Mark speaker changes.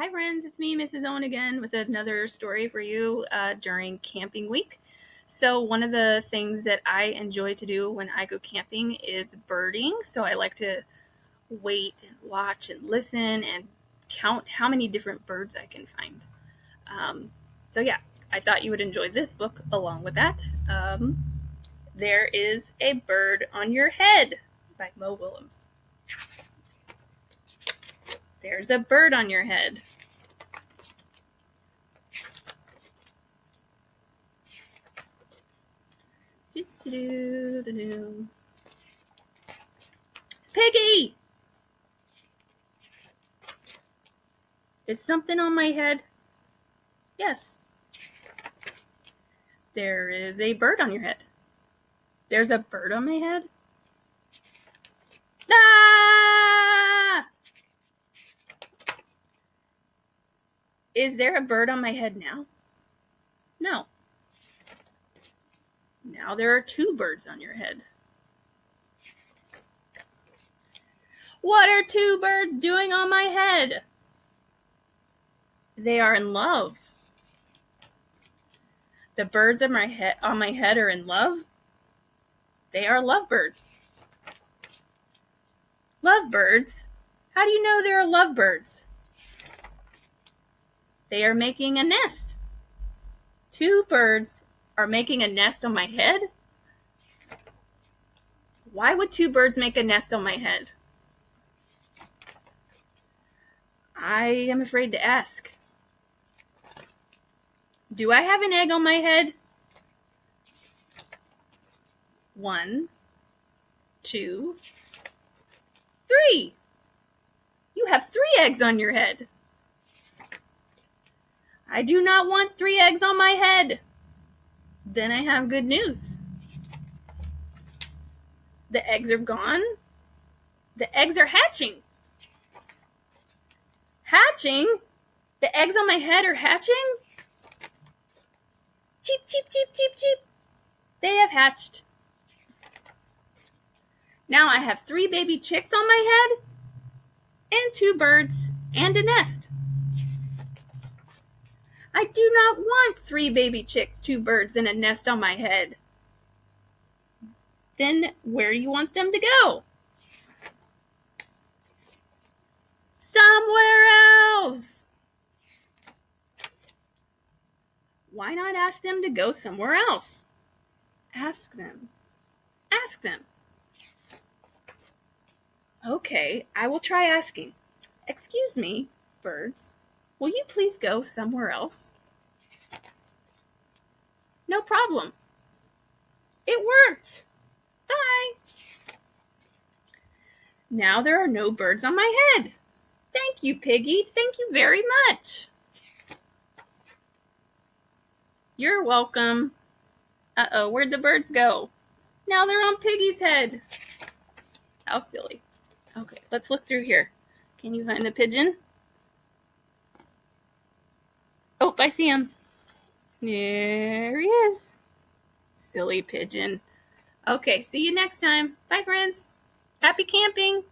Speaker 1: Hi friends, it's me, Mrs. Owen again with another story for you during camping week. So one of the things that I enjoy to do when I go camping is birding. So I like to wait and watch and listen and count how many different birds I can find. Um, so yeah, I thought you would enjoy this book along with that. There is a Bird on Your Head by Mo Willems. There's a bird on your head. Piggy! Is something on my head? Yes. There is a bird on your head. There's a bird on my head? Ah! Is there a bird on my head now? No. Now there are two birds on your head. What are two birds doing on my head? They are in love. The birds on my head are in love. They are lovebirds. Lovebirds? How do you know there are lovebirds? They are making a nest. Two birds are making a nest on my head? Why would two birds make a nest on my head? I am afraid to ask. Do I have an egg on my head? 1, 2, 3. You have 3 eggs on your head. I do not want 3 eggs on my head. Then I have good news. The eggs are gone. The eggs are hatching. Hatching? The eggs on my head are hatching? Cheep, cheep, cheep, cheep, cheep. They have hatched. Now I have 3 baby chicks on my head and 2 birds and a nest. I do not want 3 baby chicks, 2 birds, and a nest on my head. Then where do you want them to go? Somewhere else. Why not ask them to go somewhere else? Ask them. Ask them. Okay, I will try asking. Excuse me, birds, will you please go somewhere else? No problem. It worked. Bye. Now there are no birds on my head. Thank you, Piggy. Thank you very much. You're welcome. Uh-oh, where'd the birds go? Now they're on Piggy's head. How silly. Okay, let's look through here. Can you find the pigeon? Oh, I see him. There he is. Silly pigeon. Okay, see you next time. Bye, friends. Happy camping.